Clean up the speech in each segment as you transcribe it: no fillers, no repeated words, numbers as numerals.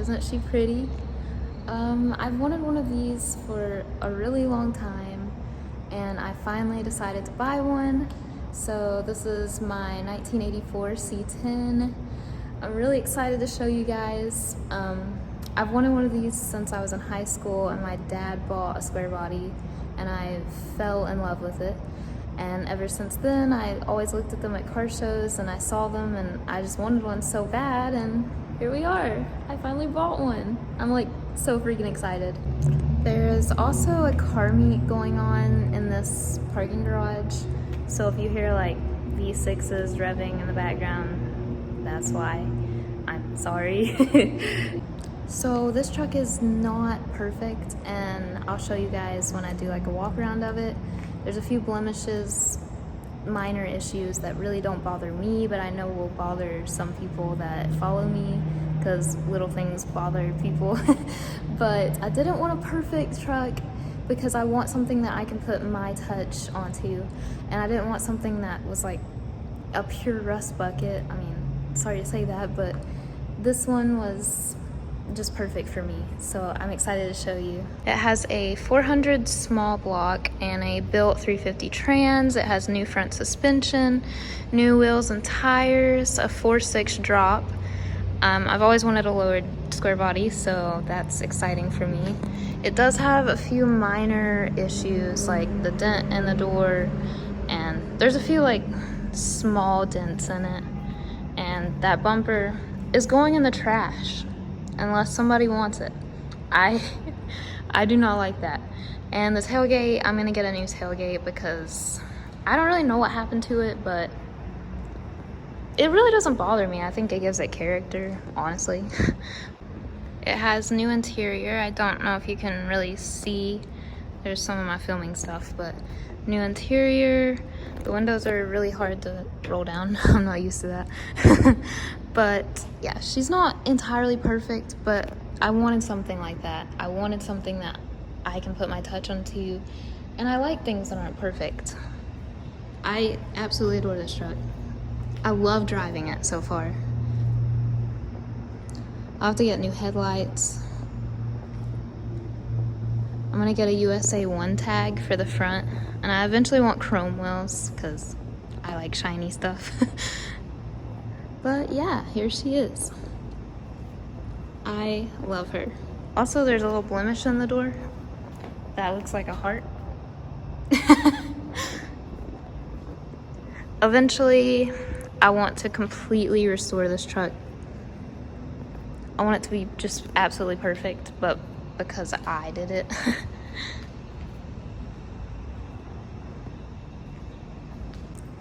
Isn't she pretty? I've wanted one of these for a really long time, and I finally decided to buy one. So this is my 1984 C10. I'm really excited to show you guys. I've wanted one of these since I was in high school, and my dad bought a Squarebody, and I fell in love with it. And ever since then, I always looked at them at car shows, and I saw them, and I just wanted one so bad, and here we are. I finally bought one. I'm like so freaking excited. There's also a car meet going on in this parking garage. So if you hear like V6s revving in the background, that's why. I'm sorry. So this truck is not perfect, and I'll show you guys when I do like a walk around of it. There's a few blemishes, minor issues that really don't bother me, but I know will bother some people that follow me, because little things bother people. But I didn't want a perfect truck because I want something that I can put my touch onto, and I didn't want something that was like a pure rust bucket. I mean, sorry to say that, but this one was just perfect for me, so I'm excited to show you. It has a 400 small block and a built 350 trans. It has new front suspension, new wheels and tires, a 4.6 drop. I've always wanted a lowered square body, so that's exciting for me. It does have a few minor issues, like the dent in the door, and there's a few like small dents in it, and that bumper is going in the trash unless somebody wants it. I do not like that. And the tailgate, I'm gonna get a new tailgate because I don't really know what happened to it, but it really doesn't bother me. I think it gives it character, honestly. It has new interior. I don't know if you can really see. There's some of my filming stuff, but new interior. The windows are really hard to roll down. I'm not used to that. But yeah, she's not entirely perfect, but I wanted something like that. I wanted something that I can put my touch onto, and I like things that aren't perfect. I absolutely adore this truck. I love driving it so far. I'll have to get new headlights. I'm gonna get a USA 1 tag for the front, and I eventually want chrome wheels because I like shiny stuff. But yeah, here she is. I love her. Also, there's a little blemish in the door that looks like a heart. Eventually, I want to completely restore this truck. I want it to be just absolutely perfect, but because I did it.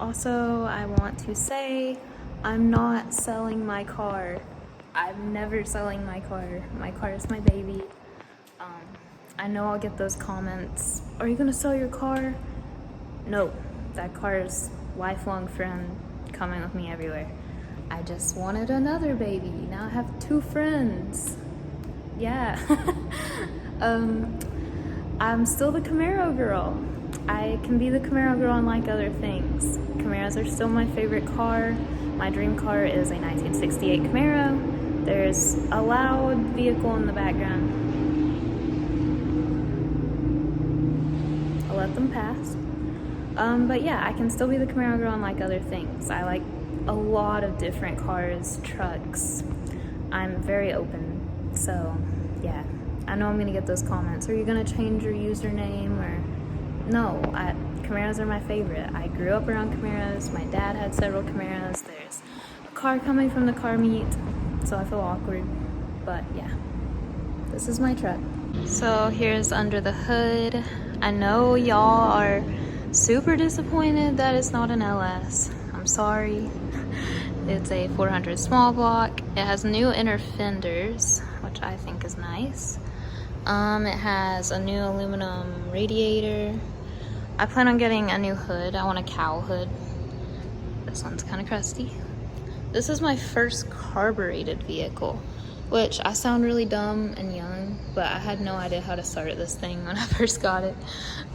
Also, I want to say I'm not selling my car. I'm never selling my car. My car is my baby. I know I'll get those comments. Are you gonna sell your car? No, that car is lifelong friend coming with me everywhere. I just wanted another baby. Now I have 2 friends. Yeah. I'm still the Camaro girl. I can be the Camaro girl and like other things. Camaros are still my favorite car. My dream car is a 1968 Camaro. There's a loud vehicle in the background. I'll let them pass. But yeah, I can still be the Camaro girl and like other things. I like a lot of different cars, trucks. I'm very open, so yeah. I know I'm gonna get those comments. Are you gonna change your username or? No, Camaros are my favorite. I grew up around Camaros. My dad had several Camaros. There's a car coming from the car meet, so I feel awkward. But yeah, this is my truck. So here's under the hood. I know y'all are super disappointed that it's not an LS. I'm sorry. It's a 400 small block. It has new inner fenders, which I think is nice. It has a new aluminum radiator. I plan on getting a new hood. I want a cowl hood. This one's kind of crusty. This is my first carbureted vehicle, which I sound really dumb and young, but I had no idea how to start this thing when I first got it.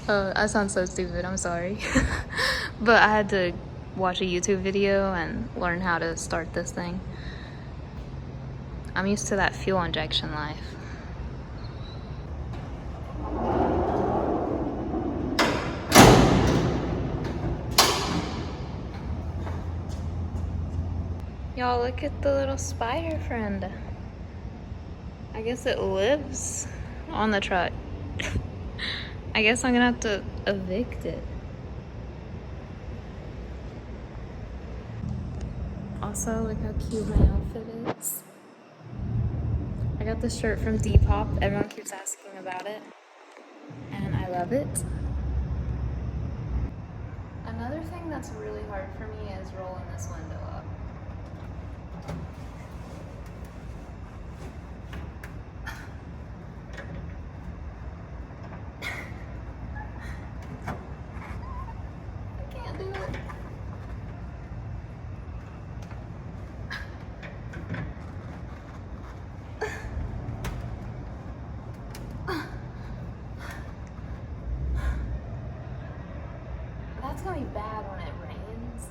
I sound so stupid, I'm sorry. But I had to watch a YouTube video and learn how to start this thing. I'm used to that fuel injection life. Y'all, look at the little spider friend. I guess it lives on the truck. I guess I'm gonna have to evict it. Also, look how cute my outfit is. I got this shirt from Depop. Everyone keeps asking about it, and I love it. Another thing that's really hard for me is rolling this window up. I can't do it. That's gonna be bad when it rains.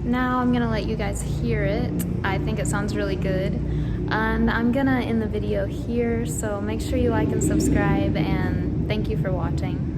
Now I'm gonna let you guys hear it. I think it sounds really good. And I'm gonna end the video here, so make sure you like and subscribe, and thank you for watching.